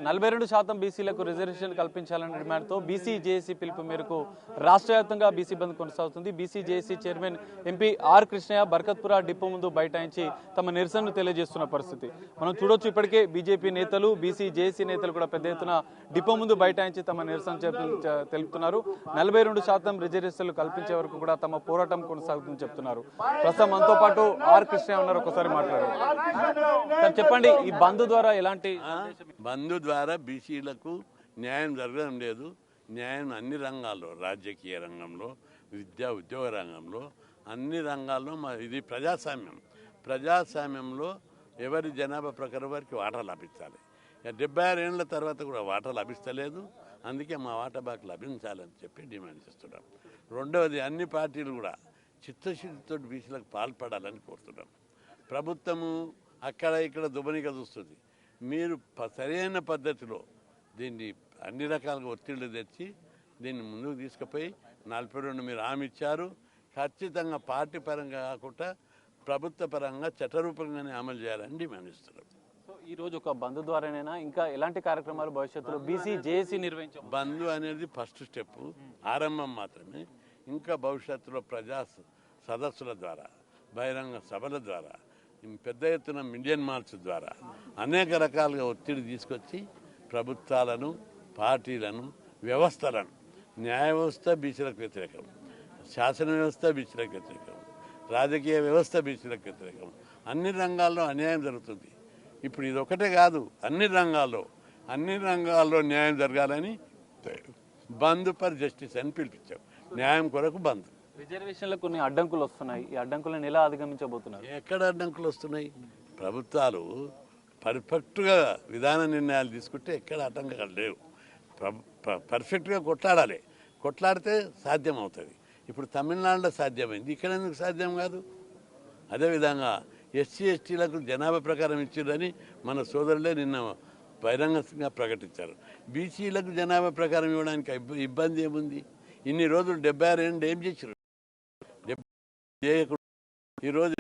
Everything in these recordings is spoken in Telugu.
42% బీసీలకు రిజర్వేషన్ కల్పించాలనే డిమాండ్తో బీసీ జేఏసీ పిలుపు మేరకు రాష్ట్ర వ్యాప్తంగా బీసీ బంద్ కొనసాగుతుంది. BC JAC chairman MP R Krishnaiah Barkatpura depot ముందు బైఠాయించి తమ నిరసనను తెలియజేస్తున్న పరిస్థితి మనం చూడొచ్చు. ఇప్పటికే బీజేపీ నేతలు, బీసీ జేఏసీ నేతలు కూడా పెద్ద ఎత్తున డిపో ముందు బైఠాయించి తమ నిరసన తెలుపుతున్నారు. 42% రిజర్వేషన్లు కల్పించే వరకు కూడా తమ పోరాటం కొనసాగుతుందని చెప్తున్నారు. ప్రస్తుతం మనతో పాటు ఆర్ కృష్ణయ్య ఉన్నారు, ఒకసారి మాట్లాడారు. చెప్పండి, ఈ బంద్ ద్వారా ఎలాంటి బంద్ ద్వారా బీసీలకు న్యాయం జరగడం లేదు. న్యాయం అన్ని రంగాల్లో, రాజకీయ రంగంలో, విద్యా ఉద్యోగ రంగంలో, అన్ని రంగాల్లో ఇది ప్రజాస్వామ్యం. ప్రజాస్వామ్యంలో ఎవరి జనాభా ప్రకారం వారికి వాటా లభించాలి. 76 ఏళ్ల తర్వాత కూడా వాటా లభిస్తలేదు. అందుకే మా వాటా బాకు లభించాలని చెప్పి డిమాండ్ చేస్తున్నాం. రెండవది, అన్ని పార్టీలు కూడా చిత్తశుద్ధితో బీసీలకు పాల్పడాలని కోరుతున్నాం. ప్రభుత్వము అక్కడ ఇక్కడ దుబనిగా చూస్తుంది. మీరు సరైన పద్ధతిలో దీన్ని అన్ని రకాలుగా ఒత్తిళ్లు తెచ్చి దీన్ని ముందుకు తీసుకుపోయి 42 మీరు హామీ ఇచ్చారు. ఖచ్చితంగా పార్టీ పరంగా కాకుండా ప్రభుత్వ పరంగా చట్టరూపంగానే అమలు చేయాలని డిమాండ్ ఇస్తున్నారు. సో ఈ రోజు ఒక బంద్ ద్వారానైనా ఇంకా ఎలాంటి కార్యక్రమాలు భవిష్యత్తులో బీసీ జేఏసీ నిర్వహించారు? బంద్ అనేది ఫస్ట్ స్టెప్, ఆరంభం మాత్రమే. ఇంకా భవిష్యత్తులో ప్రజా సదస్సుల ద్వారా, బహిరంగ సభల ద్వారా, పెద్ద ఎత్తున ఇండియన్ మార్చ్ ద్వారా అనేక రకాలుగా ఒత్తిడి తీసుకొచ్చి ప్రభుత్వాలను, పార్టీలను, వ్యవస్థలను, న్యాయ వ్యవస్థ బీసీలకు వ్యతిరేకం, శాసన వ్యవస్థ బీసీలకు వ్యతిరేకం, రాజకీయ వ్యవస్థ బీసీలకు వ్యతిరేకం. అన్ని రంగాల్లో అన్యాయం జరుగుతుంది. ఇప్పుడు ఇది ఒకటే కాదు, అన్ని రంగాల్లో న్యాయం జరగాలని బంద్ ఫర్ జస్టిస్ అని పిలిపించాం. న్యాయం కొరకు బంద్. రిజర్వేషన్లకు కొన్ని అడ్డంకులు వస్తున్నాయి. ఈ అడ్డంకులను ఎలా అధిగమించబోతున్నారు? ఎక్కడ అడ్డంకులు వస్తున్నాయి? ప్రభుత్వాలు పర్ఫెక్ట్గా విధాన నిర్ణయాలు తీసుకుంటే ఎక్కడ అడ్డంకులు లేవు. పర్ఫెక్ట్గా కొట్లాడాలి. కొట్లాడితే సాధ్యం అవుతుంది. ఇప్పుడు తమిళనాడులో సాధ్యమైంది, ఇక్కడ ఎందుకు సాధ్యం కాదు? అదేవిధంగా ఎస్సీ ఎస్టీలకు జనాభా ప్రకారం ఇచ్చిందని మన సోదరులే నిన్న బహిరంగంగా ప్రకటించారు. బీసీలకు జనాభా ప్రకారం ఇవ్వడానికి ఇబ్బంది ఏముంది? ఇన్ని రోజులు 76 ఏళ్ళు ఏం చేశారు? ఈరోజు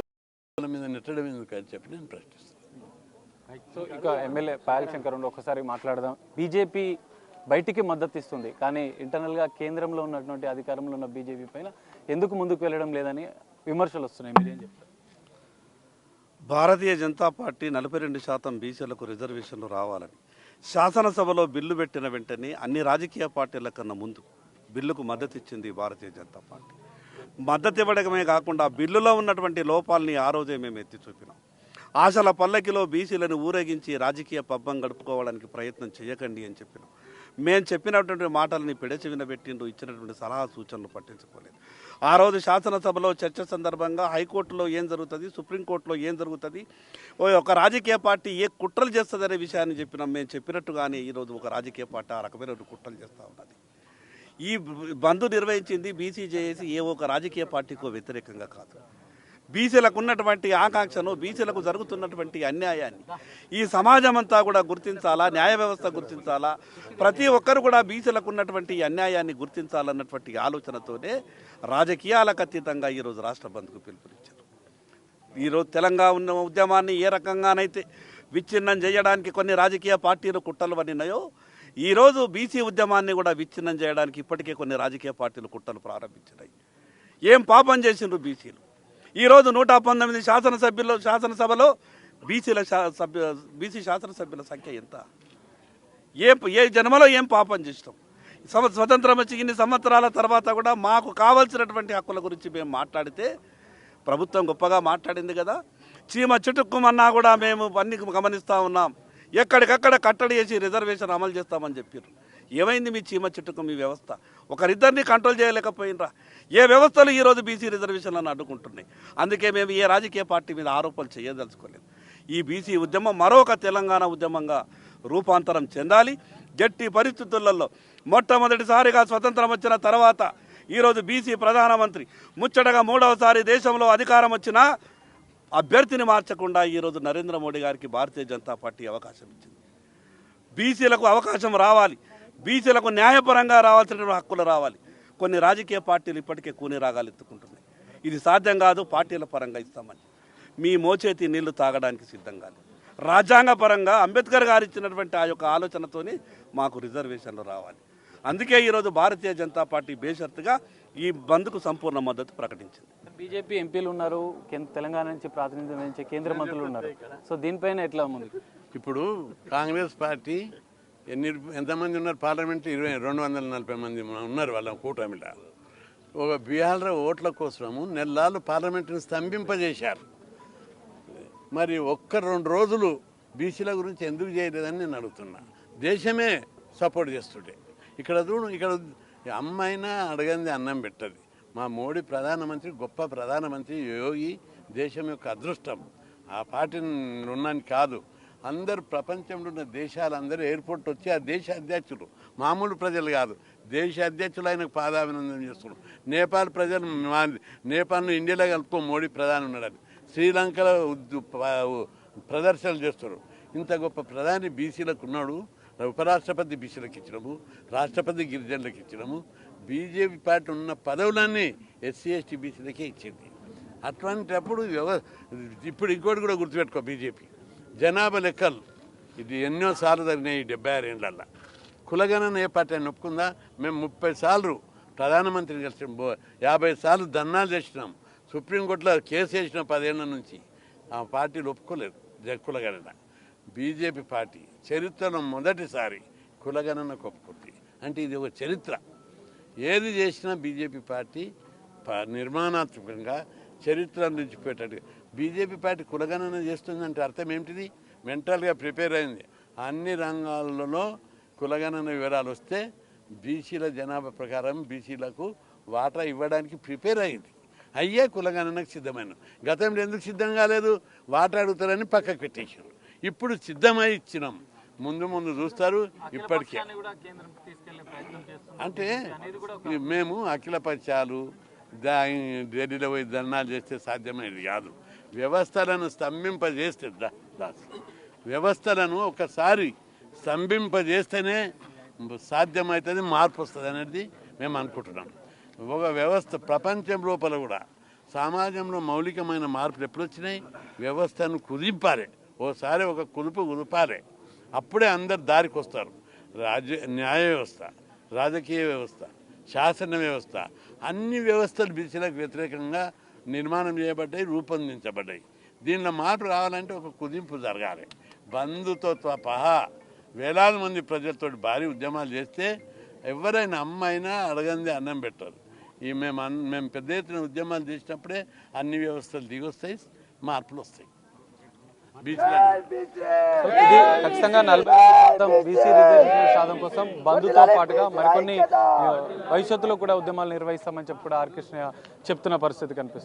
మీద నెట్టడం ఎందుకు అని చెప్పి నేను ప్రశ్నిస్తాను. సో ఇక ఎమ్మెల్యే పాయల్ శంకర్ ఒకసారి మాట్లాడదాం. బీజేపీ బయటికి మద్దతు ఇస్తుంది, కానీ ఇంటర్నల్గా కేంద్రంలో ఉన్నటువంటి అధికారంలో ఉన్న బీజేపీ పైన ఎందుకు ముందుకు వెళ్ళడం లేదని విమర్శలు వస్తున్నాయి. మీరేం చెప్తారు? భారతీయ జనతా పార్టీ 42% బీసీలకు రిజర్వేషన్లు రావాలని శాసనసభలో బిల్లు పెట్టిన వెంటనే అన్ని రాజకీయ పార్టీల కన్నా ముందు బిల్లుకు మద్దతు ఇచ్చింది భారతీయ జనతా పార్టీ. మద్దతు ఇవ్వడమే కాకుండా బిల్లులో ఉన్నటువంటి లోపాలని ఆ రోజే మేము ఎత్తి చూపినాం. ఆశల పల్లకిలో బీసీలను ఊరేగించి రాజకీయ పబ్బం గడుపుకోవడానికి ప్రయత్నం చేయకండి అని చెప్పినాం. మేము చెప్పినటువంటి మాటలని పెడచె వినబెట్టిండ్రు, ఇచ్చినటువంటి సలహా సూచనలు పట్టించుకోలేదు. ఆ రోజు శాసనసభలో చర్చ సందర్భంగా హైకోర్టులో ఏం జరుగుతుంది, సుప్రీంకోర్టులో ఏం జరుగుతుంది, ఒక రాజకీయ పార్టీ ఏ కుట్రలు చేస్తుంది అనే విషయాన్ని చెప్పినాం. మేము చెప్పినట్టుగానే ఈరోజు ఒక రాజకీయ పార్టీ ఆ రకమైన కుట్రలు చేస్తూ ఉన్నది. ఈ బంద్ నిర్వహించింది బీసీ జేఏసీ ఏ ఒక రాజకీయ పార్టీకో వ్యతిరేకంగా కాదు. బీసీలకు ఉన్నటువంటి ఆకాంక్షను, బీసీలకు జరుగుతున్నటువంటి అన్యాయాన్ని ఈ సమాజం అంతా కూడా గుర్తించాలా, న్యాయ వ్యవస్థ గుర్తించాలా, ప్రతి ఒక్కరు కూడా బీసీలకు ఉన్నటువంటి అన్యాయాన్ని గుర్తించాలన్నటువంటి ఆలోచనతోనే రాజకీయాలకు అతీతంగా ఈరోజు రాష్ట్ర బంద్కు పిలుపునిచ్చారు. ఈరోజు తెలంగాణ ఉద్యమాన్ని ఏ రకంగానైతే విచ్ఛిన్నం చేయడానికి కొన్ని రాజకీయ పార్టీలు కుట్రలు పడినాయో, ఈరోజు బీసీ ఉద్యమాన్ని కూడా విచ్ఛిన్నం చేయడానికి ఇప్పటికే కొన్ని రాజకీయ పార్టీలు కుట్రలు ప్రారంభించినాయి. ఏం పాపం చేసిండ్రు బీసీలు? ఈరోజు 119 శాసనసభలో బీసీ శాసనసభ్యుల సంఖ్య ఎంత? ఏ జన్మలో ఏం పాపం చేసినాం? స్వతంత్రం వచ్చి ఇన్ని సంవత్సరాల తర్వాత కూడా మాకు కావాల్సినటువంటి హక్కుల గురించి మేము మాట్లాడితే ప్రభుత్వం గొప్పగా మాట్లాడింది కదా. చీమ చిటుక్కుమన్నా కూడా మేము అన్ని గమనిస్తూ ఉన్నాం. ఎక్కడికక్కడ కట్టడి చేసి రిజర్వేషన్ అమలు చేస్తామని చెప్పారు. ఏమైంది మీ చీమ చిట్టుకు మీ వ్యవస్థ? ఒకరిద్దరిని కంట్రోల్ చేయలేకపోయినరా? ఏ వ్యవస్థలు ఈరోజు బీసీ రిజర్వేషన్లను అడ్డుకుంటున్నాయి. అందుకే మేము ఏ రాజకీయ పార్టీ మీద ఆరోపణలు చేయదలుచుకోలేదు. ఈ బీసీ ఉద్యమం మరొక తెలంగాణ ఉద్యమంగా రూపాంతరం చెందాలి. గట్టి పరిస్థితులలో మొట్టమొదటిసారిగా స్వతంత్రం వచ్చిన తర్వాత ఈరోజు బీసీ ప్రధానమంత్రి ముచ్చటగా 3వసారి దేశంలో అధికారం వచ్చిన అభ్యర్థిని మార్చకుండా ఈరోజు నరేంద్ర మోడీ గారికి భారతీయ జనతా పార్టీ అవకాశం ఇచ్చింది. బీసీలకు అవకాశం రావాలి, బీసీలకు న్యాయపరంగా రావాల్సిన హక్కులు రావాలి. కొన్ని రాజకీయ పార్టీలు ఇప్పటికే కూని రాగాలు ఎత్తుకుంటున్నాయి. ఇది సాధ్యం కాదు, పార్టీల పరంగా ఇస్తామని. మీ మోచేతి నీళ్లు తాగడానికి సిద్ధంగా రాజ్యాంగపరంగా అంబేద్కర్ గారు ఇచ్చినటువంటి ఆ యొక్క ఆలోచనతోని మాకు రిజర్వేషన్లు రావాలి. అందుకే ఈరోజు భారతీయ జనతా పార్టీ బేషరతుగా ఈ బంద్కు సంపూర్ణ మద్దతు ప్రకటించింది. బీజేపీ ఎంపీలు ఉన్నారు, తెలంగాణ నుంచి ప్రాతినిధ్యం వహించే కేంద్ర మంత్రులు ఉన్నారు. సో దీనిపైన ఎట్లా ఉంది? ఇప్పుడు కాంగ్రెస్ పార్టీ ఎంతమంది ఉన్నారు పార్లమెంట్? 240 మంది ఉన్నారు వాళ్ళ కూటమిలో. ఒక బీహార్ ఓట్ల కోసము నెలలు పార్లమెంటును స్తంభింపజేశారు. మరి 1-2 రోజులు బీసీల గురించి ఎందుకు చేయలేదని నేను అడుగుతున్నా. దేశమే సపోర్ట్ చేస్తుంటే ఇక్కడ చూడు, ఇక్కడ అమ్మైనా అడగంది అన్నం పెట్టదు. మా మోడీ ప్రధానమంత్రి గొప్ప ప్రధానమంత్రి, యోగి దేశం యొక్క అదృష్టం. ఆ పార్టీ ఉన్నాను కాదు, అందరు ప్రపంచంలో ఉన్న దేశాలందరూ ఎయిర్పోర్ట్ వచ్చి ఆ దేశ అధ్యక్షులు, మామూలు ప్రజలు కాదు, దేశ అధ్యక్షులు ఆయనకు పాదాభినందన చేస్తున్నారు. నేపాల్ ప్రజలు నేపాల్ను ఇండియాలో కలుపుకో మోడీ ప్రధాని ఉన్నాడని శ్రీలంకలో ప్రదర్శనలు చేస్తారు. ఇంత గొప్ప ప్రధాని బీసీలకు ఉన్నాడు. ఉపరాష్ట్రపతి బీసీలకు ఇచ్చినాము, రాష్ట్రపతి గిరిజనులకు ఇచ్చినాము. బీజేపీ పార్టీ ఉన్న పదవులన్నీ ఎస్సీ ఎస్టీ బీసీలకే ఇచ్చింది. అటువంటిప్పుడు ఇప్పుడు ఇంకోటి కూడా గుర్తుపెట్టుకో, బీజేపీ జనాభా లెక్కలు ఇది ఎన్నోసార్లు జరిగినాయి. 76 ఏళ్ళల్లో కులగణన ఏ పార్టీ అని ఒప్పుకుందా? మేము 30 సార్లు ప్రధానమంత్రిని కలిసాం, 50 సార్లు ధర్నాలు చేసినాం, సుప్రీంకోర్టులో కేసు వేసిన 10 ఏళ్ళ నుంచి. ఆ పార్టీలు ఒప్పుకోలేదు కులగణన. బీజేపీ పార్టీ చరిత్రలో మొదటిసారి కులగణనకు ఒప్పుకుంది. అంటే ఇది ఒక చరిత్ర. ఏది చేసినా బీజేపీ పార్టీ నిర్మాణాత్మకంగా చరిత్ర నిలిచిపోయేటట్టు. బీజేపీ పార్టీ కులగణన చేస్తుందంటే అర్థం ఏమిటిది? మెంటల్గా ప్రిపేర్ అయింది. అన్ని రంగాలలో కులగణన వివరాలు వస్తే బీసీల జనాభా ప్రకారం బీసీలకు వాటా ఇవ్వడానికి ప్రిపేర్ అయింది. అయ్యే కులగణనకు సిద్ధమైన. గతంలో ఎందుకు సిద్ధం కాలేదు? వాటా అడుగుతారని పక్కకు పెట్టేసారు. ఇప్పుడు సిద్ధమై ఇచ్చినాం. ముందు ముందు చూస్తారు. ఇప్పటికే అంటే మేము అఖిల పక్షాలు ఢిల్లీలో పోయి ధర్నాలు చేస్తే సాధ్యమైనది కాదు. వ్యవస్థలను స్తంభింపజేస్తే వ్యవస్థలను ఒకసారి స్తంభింపజేస్తేనే సాధ్యమవుతుంది, మార్పు వస్తుంది అనేది మేము అనుకుంటున్నాం. ఒక వ్యవస్థ ప్రపంచం లోపల కూడా సమాజంలో మౌలికమైన మార్పులు ఎప్పుడు వచ్చినాయి? వ్యవస్థను కుదింపాలి, ఓసారి ఒక కుదుపు కుదుపాలి, అప్పుడే అందరు దారికి వస్తారు. న్యాయ వ్యవస్థ, రాజకీయ వ్యవస్థ, శాసన వ్యవస్థ, అన్ని వ్యవస్థలు బీసీలకు వ్యతిరేకంగా నిర్మాణం చేయబడ్డాయి, రూపొందించబడ్డాయి. దీనిలో మార్పు రావాలంటే ఒక కుదింపు జరగాలి. బంధుతో పహా వేలాది మంది ప్రజలతో భారీ ఉద్యమాలు చేస్తే ఎవరైనా అమ్మైనా అడగంది అన్నం పెట్టరు. మేము పెద్ద ఎత్తున ఉద్యమాలు చేసినప్పుడే అన్ని వ్యవస్థలు దిగొస్తాయి, మార్పులు వస్తాయి. ఇది ఖచ్చితంగా 40% బీసీ రిజర్వేషన్ సాధన కోసం బంధుతో పాటుగా మరికొన్ని భవిష్యత్తులో కూడా ఉద్యమాలు నిర్వహిస్తామని చెప్పి కూడా ఆర్ కృష్ణయ్య చెప్తున్న పరిస్థితి కనిపిస్తుంది.